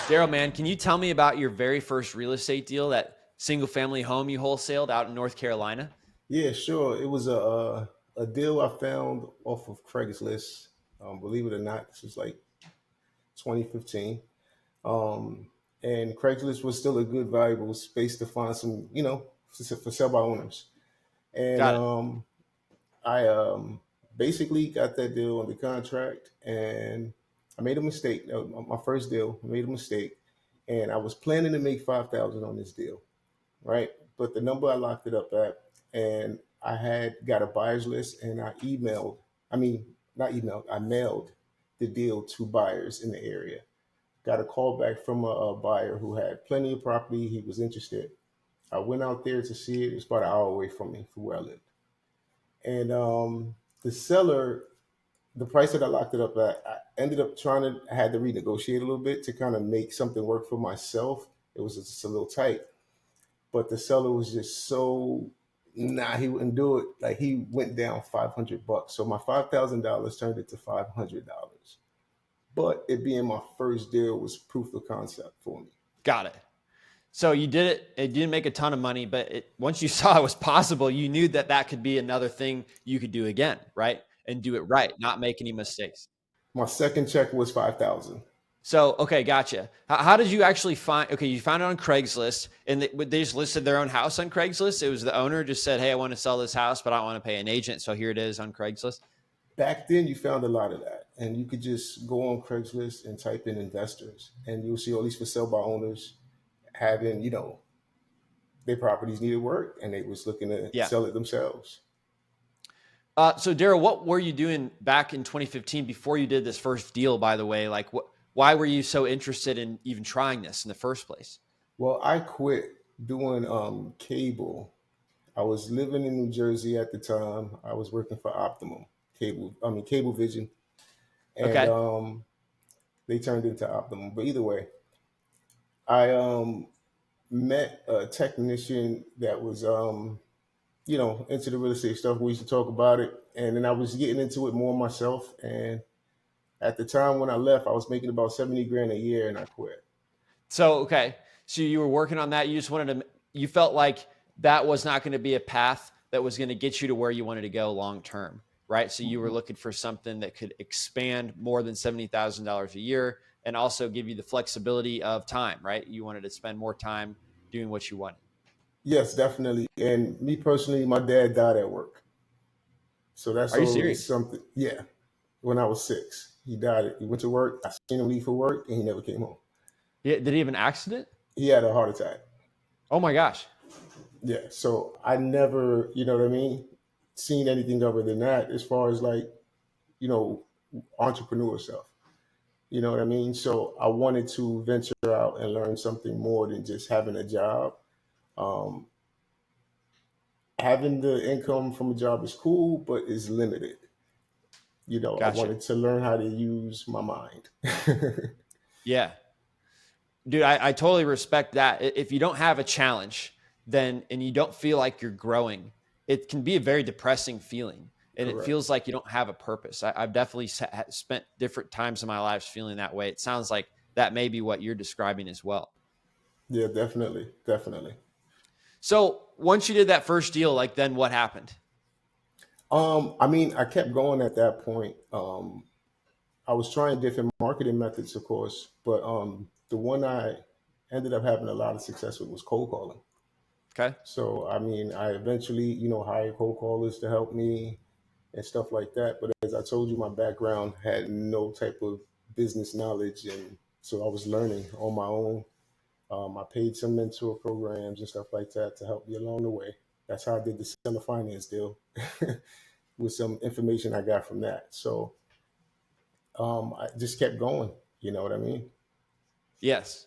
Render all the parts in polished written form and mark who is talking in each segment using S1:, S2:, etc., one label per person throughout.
S1: Darryl, man, can you tell me about your very first real estate deal, that single family home you wholesaled out in North Carolina?
S2: Yeah, sure. It was a deal I found off of Craigslist. Believe it or not, this was like 2015. Um, and Craigslist was still a good, valuable space to find some, for sale by owners. And
S1: Got it.
S2: I basically got that deal under contract, and I made a mistake. That was my first deal. I made a mistake, and I was planning to make 5,000 on this deal, right? But the number I locked it up at, and I had got a buyer's list, and I mean, not emailed, I mailed the deal to buyers in the area. Got a call back from a buyer who had plenty of property. He was interested. I went out there to see it. It's about an hour away from me, from where I lived. And the seller, the price that I locked it up at, I ended up I had to renegotiate a little bit to kind of make something work for myself. It was just a little tight, but the seller was just so, nah, he wouldn't do it. Like, he went down $500. So my $5,000 turned into $500. But it being my first deal was proof of concept for me.
S1: Got it. So you did it. It didn't make a ton of money, but once you saw it was possible, you knew that that could be another thing you could do again, right? And do it right, not make any mistakes.
S2: My second check was 5,000.
S1: So, okay, gotcha. How did you actually find, okay, you found it on Craigslist, and they just listed their own house on Craigslist. It was the owner just said, hey, I want to sell this house, but I don't want to pay an agent. So here it is on Craigslist.
S2: Back then, you found a lot of that, and you could just go on Craigslist and type in investors, and you'll see all these for sale by owners having, their properties needed work, and they was looking to
S1: Yeah.
S2: sell it themselves.
S1: So Darryl, what were you doing back in 2015 before you did this first deal, by the way? Like, why were you so interested in even trying this in the first place?
S2: Well, I quit doing cable. I was living in New Jersey at the time. I was working for Optimum Cable Vision, and
S1: Okay.
S2: they turned into Optimum. But either way, I met a technician that was into the real estate stuff. We used to talk about it, and then I was getting into it more myself. And at the time when I left, I was making about 70 grand a year, and I quit.
S1: So, okay. So you were working on that. You just wanted to, you felt like that was not going to be a path that was going to get you to where you wanted to go long term, right? So you were looking for something that could expand more than $70,000 a year and also give you the flexibility of time, right? You wanted to spend more time doing what you wanted.
S2: Yes, definitely. And me personally, my dad died at work, so that's
S1: Are you
S2: always
S1: serious?
S2: something. Yeah, when I was 6, he died. He went to work. I seen him leave for work, and he never came home.
S1: Yeah. Did he have an accident?
S2: He had a heart attack.
S1: Oh my gosh.
S2: Yeah, so I never, what I mean, seen anything other than that as far as like, you know, entrepreneur stuff. You know what I mean? So I wanted to venture out and learn something more than just having a job. Um, Having the income from a job is cool, but is limited. I
S1: Gotcha.
S2: wanted to learn how to use my mind.
S1: Yeah. Dude, I totally respect that. If you don't have a challenge, then, and you don't feel like you're growing, it can be a very depressing feeling. And it
S2: Correct.
S1: feels like you don't have a purpose. I've definitely spent different times in my life feeling that way. It sounds like that may be what you're describing as well.
S2: Yeah, definitely, definitely.
S1: So once you did that first deal, like then what happened?
S2: I mean, I kept going at that point. I was trying different marketing methods, of course, but the one I ended up having a lot of success with was cold calling.
S1: Okay.
S2: So, I mean, I eventually, hired cold callers to help me and stuff like that. But as I told you, my background had no type of business knowledge. And so I was learning on my own. I paid some mentor programs and stuff like that to help me along the way. That's how I did the seller finance deal with some information I got from that. So I just kept going. You know what I mean?
S1: Yes.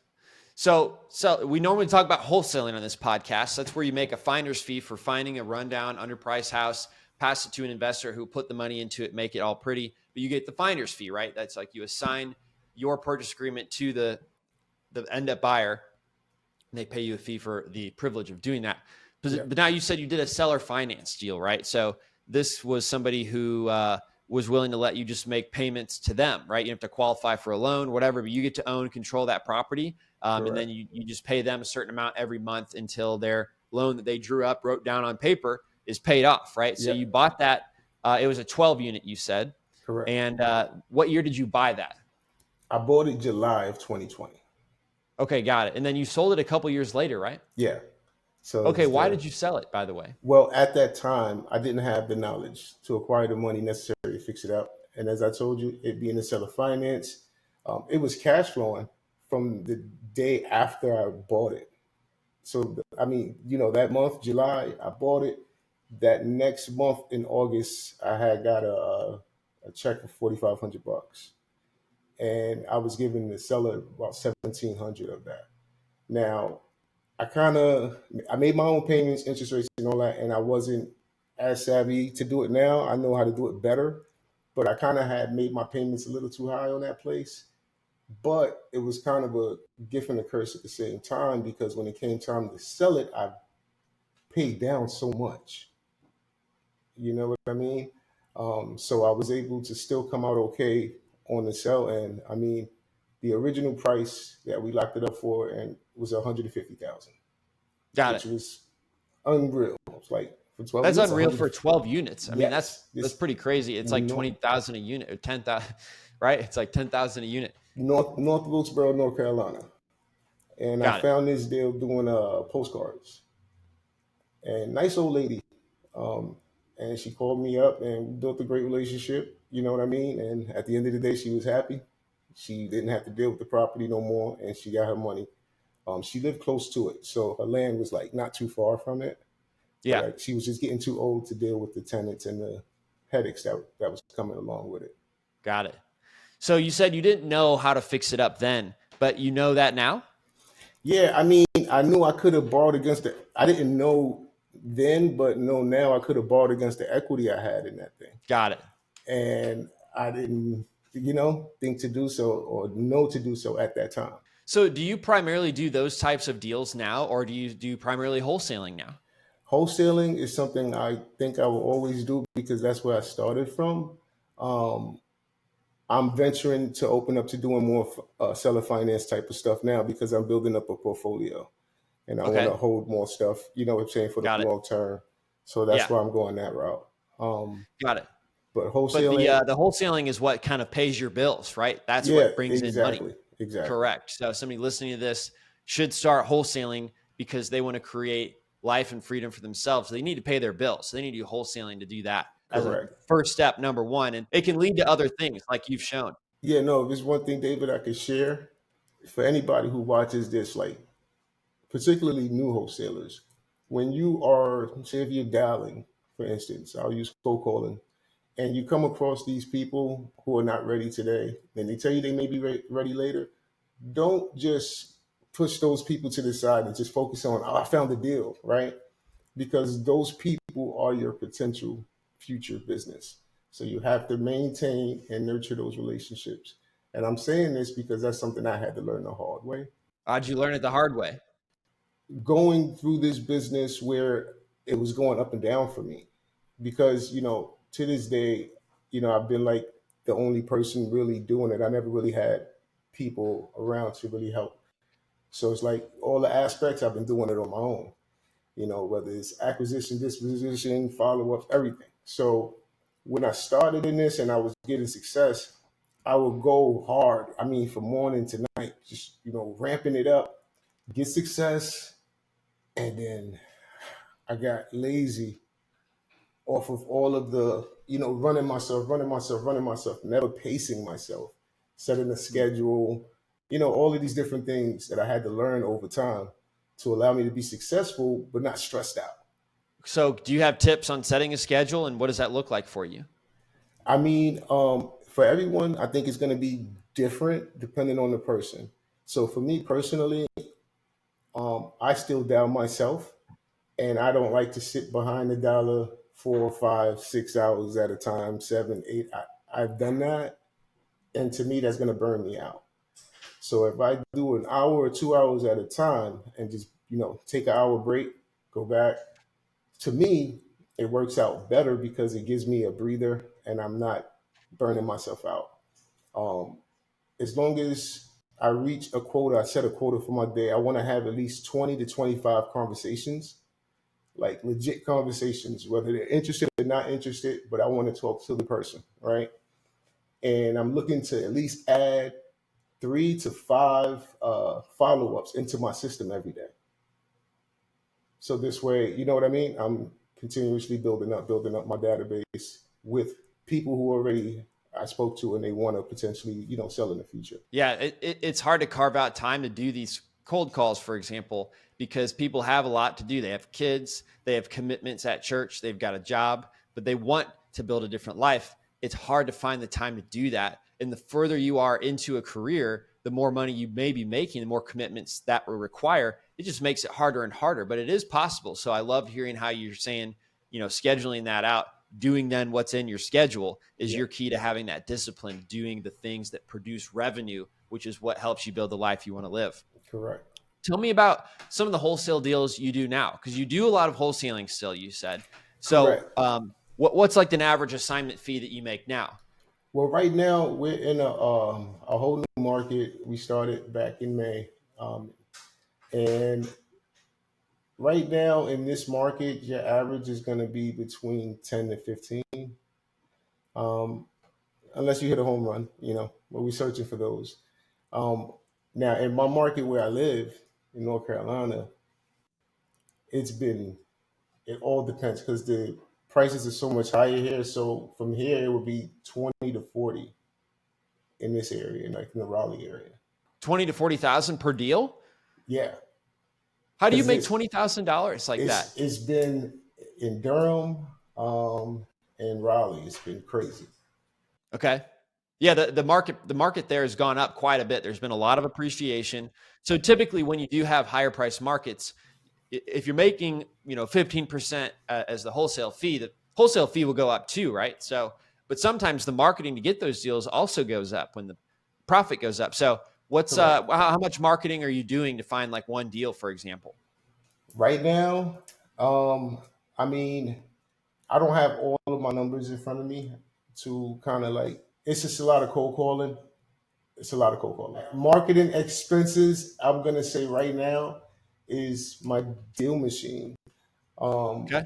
S1: So we normally talk about wholesaling on this podcast. That's where you make a finder's fee for finding a rundown, underpriced house, pass it to an investor who put the money into it, make it all pretty, but you get the finder's fee, right? That's like you assign your purchase agreement to the end up buyer, and they pay you a fee for the privilege of doing that.
S2: Yeah.
S1: But now you said you did a seller finance deal, right? So this was somebody who was willing to let you just make payments to them, right? You have to qualify for a loan, whatever, but you get to own, control that property. And then
S2: Correct.
S1: you just pay them a certain amount every month until their loan that they drew up, wrote down on paper is paid off, right? So you
S2: Yep.
S1: bought that. It was a 12 unit, you said.
S2: Correct.
S1: And what year did you buy that?
S2: I bought it July of 2020.
S1: Okay, got it. And then you sold it a couple years later, right?
S2: Yeah. So
S1: Okay,
S2: it's
S1: why
S2: the
S1: did you sell it, by the way?
S2: well, at that time, I didn't have the knowledge to acquire the money necessary to fix it up. And as I told you, it being a seller finance, it was cash flowing from the day after I bought it. So, I mean, that month, July, I bought it. That next month in August, I had got a check for $4,500, and I was giving the seller about 1,700 of that. Now, I made my own payments, interest rates, and all that, and I wasn't as savvy to do it now. I know how to do it better, but I kind of had made my payments a little too high on that place. But it was kind of a gift and a curse at the same time, because when it came time to sell it, I paid down so much. You know what I mean? So I was able to still come out okay on the sell, and I mean, the original price that we locked it up for and was 150,000,
S1: Got it.
S2: which was unreal. It's like for 12
S1: That's
S2: units,
S1: unreal
S2: 100.
S1: for 12 units. I mean,
S2: Yes,
S1: that's
S2: this
S1: pretty crazy. It's like
S2: North
S1: 20,000 a unit or 10,000, right? It's like 10,000 a unit.
S2: North Wilkesboro, North Carolina, and I
S1: Got it.
S2: found this deal doing postcards. And nice old lady, um, and she called me up and we built a great relationship. You know what I mean? And at the end of the day, she was happy. She didn't have to deal with the property no more, and she got her money. She lived close to it, so her land was like not too far from it. But
S1: Yeah.
S2: like, she was just getting too old to deal with the tenants and the headaches that was coming along with it.
S1: Got it. So you said you didn't know how to fix it up then, but you know that now?
S2: Yeah, I mean, I knew I could have borrowed against it. I didn't know then, but know now I could have borrowed against the equity I had in that thing,
S1: Got it.
S2: and I didn't, think to do so or know to do so at that time.
S1: So do you primarily do those types of deals now, or do you do primarily wholesaling now?
S2: Wholesaling is something I think I will always do because that's where I started from. Um, I'm venturing to open up to doing more seller finance type of stuff now because I'm building up a portfolio and I want
S1: Okay.
S2: to hold more stuff, you know what I'm saying, for the
S1: Got it.
S2: long term. So that's
S1: Yeah.
S2: why I'm going that route. Um,
S1: Got it.
S2: but
S1: But
S2: wholesaling,
S1: the wholesaling is what kind of pays your bills, right? That's
S2: yeah,
S1: what brings in money.
S2: exactly, exactly,
S1: Correct. So somebody listening to this should start wholesaling because they want to create life and freedom for themselves. So they need to pay their bills. So they need to do wholesaling to do that as a
S2: correct.
S1: first step, number one. And it can lead to other things like you've shown.
S2: Yeah, no, there's one thing, David, I could share for anybody who watches this, like particularly new wholesalers. When you are, say, if you're dialing, for instance, I'll use cold calling, and you come across these people who are not ready today, and they tell you they may be ready later, don't just push those people to the side and just focus on, oh, I found the deal, right? Because those people are your potential future business. So you have to maintain and nurture those relationships. And I'm saying this because that's something I had to learn the hard way.
S1: How'd you learn it the hard way?
S2: Going through this business where it was going up and down for me, because to this day, I've been like the only person really doing it. I never really had people around to really help. So it's like all the aspects I've been doing it on my own, whether it's acquisition, disposition, follow-up, everything. So when I started in this and I was getting success, I would go hard. I mean, from morning to night, just ramping it up, get success, and then I got lazy off of all of the, running myself, never pacing myself, setting a schedule, all of these different things that I had to learn over time to allow me to be successful, but not stressed out.
S1: So do you have tips on setting a schedule and what does that look like for you?
S2: I mean, for everyone, I think it's going to be different depending on the person. So for me personally, I still down myself, and I don't like to sit behind the dollar 4, 5, 6 hours at a time, 7, 8. I've done that, and to me, that's going to burn me out. So if I do an hour or 2 hours at a time and just take an hour break, go back, to me, it works out better because it gives me a breather, and I'm not. burning myself out. Um, as long as I reach a quota, I set a quota for my day. I want to have at least 20 to 25 conversations, like legit conversations, whether they're interested or not interested, but I want to talk to the person, right? And I'm looking to at least add 3 to 5 follow-ups into my system every day. So this way, you know what I mean? I'm continuously building up my database with people who already I spoke to and they want to potentially, sell in the future.
S1: Yeah, it's hard to carve out time to do these cold calls, for example, because people have a lot to do. They have kids, they have commitments at church, they've got a job, but they want to build a different life. It's hard to find the time to do that. And the further you are into a career, the more money you may be making, the more commitments that will require. It just makes it harder and harder, but it is possible. So I love hearing how you're saying, scheduling that out, doing then what's in your schedule is your key to having that discipline, doing the things that produce revenue, which is what helps you build the life you want to live.
S2: Correct.
S1: Tell me about some of the wholesale deals you do now, because you do a lot of wholesaling still, you said. So what's like an average assignment fee that you make now?
S2: Well, right now we're in a whole new market. We started back in May, and right now in this market, your average is going to be between 10 to 15, um, unless you hit a home run. But we're searching for those. Um, Now, in my market where I live in North Carolina, it all depends because the prices are so much higher here. So from here, it would be 20 to 40 in this area, like in the Raleigh area.
S1: 20 to 40,000 per deal?
S2: Yeah.
S1: How do you make $20,000 like that?
S2: It's been in Durham, and Raleigh. It's been crazy.
S1: Okay. Yeah, the market there has gone up quite a bit. There's been a lot of appreciation. So typically when you do have higher price markets, if you're making, 15% as the wholesale fee, the wholesale fee will go up too, right? So, but sometimes the marketing to get those deals also goes up when the profit goes up. So what's how much marketing are you doing to find like one deal, for example?
S2: Right now, I mean, I don't have all of my numbers in front of me to kind of like, it's just a lot of cold calling. It's a lot of cold calling. Marketing expenses, I'm going to say right now, is my DealMachine, um,
S1: Okay.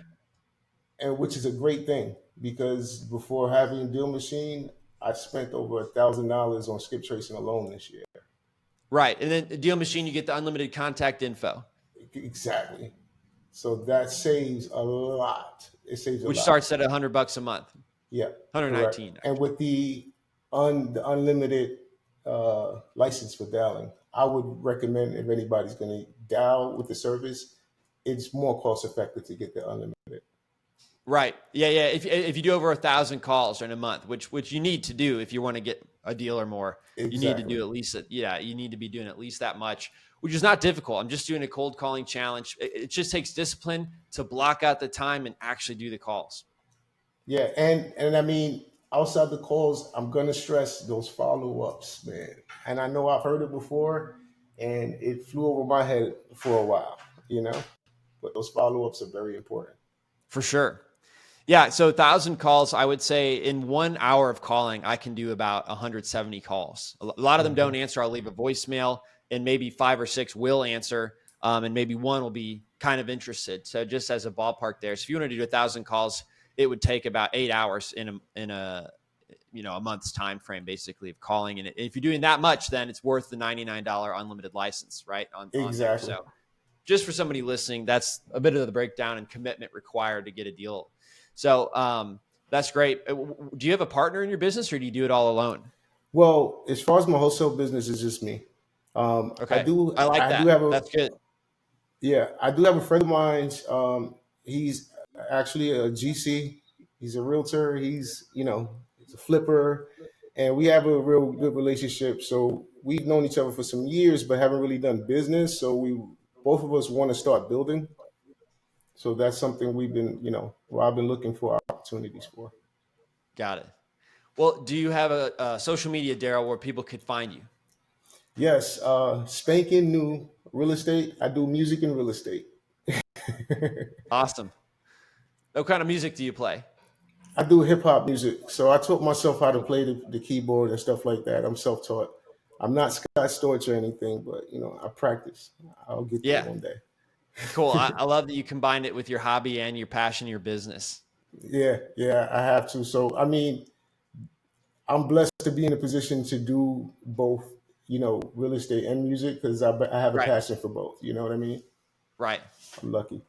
S2: and which is a great thing because before having DealMachine, I spent over $1,000 on skip tracing alone this year.
S1: Right. And then the DealMachine, you get the unlimited contact info,
S2: Exactly. So that saves a lot. It saves a
S1: which
S2: lot.
S1: starts at $100 a month,
S2: Yeah, correct.
S1: 119.
S2: And with the unlimited license for dialing, I would recommend if anybody's going to dial with the service, it's more cost effective to get the unlimited.
S1: Right. Yeah. Yeah. If you do over 1,000 calls in a month, which you need to do if you want to get a deal or more, you need to
S2: Exactly.
S1: do at least you need to be doing at least that much, which is not difficult. I'm just doing a cold calling challenge. It just takes discipline to block out the time and actually do the calls.
S2: Yeah, and I mean, outside the calls, I'm gonna stress those follow ups, man. And I know I've heard it before, and it flew over my head for a while, you know. But those follow ups are very important.
S1: For sure. Yeah. So 1,000 calls, I would say in 1 hour of calling, I can do about 170 calls. A lot of them don't
S2: Hmm.
S1: answer. I'll leave a voicemail and maybe 5 or 6 will answer. And maybe one will be kind of interested. So just as a ballpark there. So if you want to do 1,000 calls, it would take about 8 hours in a a month's time frame basically of calling. And if you're doing that much, then it's worth the $99 unlimited license, right? On there.
S2: Exactly.
S1: So just for somebody listening, that's a bit of the breakdown and commitment required to get a deal. So that's great. Do you have a partner in your business or do you do it all alone?
S2: Well, as far as my wholesale business, it's just me.
S1: Okay. I like
S2: I do
S1: that.
S2: have a
S1: That's good.
S2: Yeah, I do have a friend of mine. He's actually a GC. He's a realtor. He's a flipper, and we have a real good relationship. So we've known each other for some years, but haven't really done business. So we both of us want to start building. So that's something well, I've been looking for opportunities for.
S1: Got it. Well, do you have a social media, Darryl, where people could find you?
S2: Yes, spanking new real estate. I do music and real estate.
S1: Awesome. What kind of music do you play?
S2: I do hip hop music, so I taught myself how to play the keyboard and stuff like that. I'm self taught. I'm not Scott Storch or anything, but I practice. I'll get there
S1: Yeah,
S2: one
S1: cool.
S2: day.
S1: I love that you combined it with your hobby and your passion, your business.
S2: Yeah, yeah, I have to. So I mean, I'm blessed to be in a position to do both, real estate and music because I have a
S1: Right,
S2: passion for both. You know what I mean?
S1: right.
S2: I'm lucky.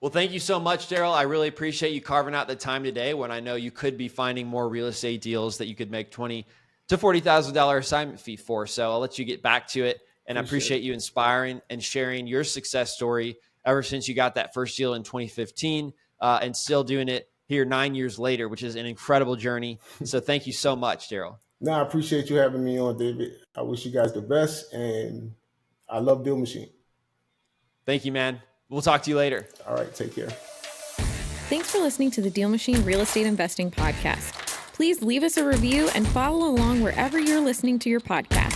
S1: Well, thank you so much, Darryl. I really appreciate you carving out the time today when I know you could be finding more real estate deals that you could make $20,000 to $40,000 assignment fee for. So I'll let you get back to it. And I
S2: Appreciate
S1: appreciate
S2: it.
S1: you inspiring and sharing your success story ever since you got that first deal in 2015 and still doing it here 9 years later, which is an incredible journey. So thank you so much, Darryl.
S2: No, I appreciate you having me on, David. I wish you guys the best, and I love DealMachine.
S1: Thank you, man. We'll talk to you later.
S2: All right, take care.
S3: Thanks for listening to the DealMachine Real Estate Investing Podcast. Please leave us a review and follow along wherever you're listening to your podcast.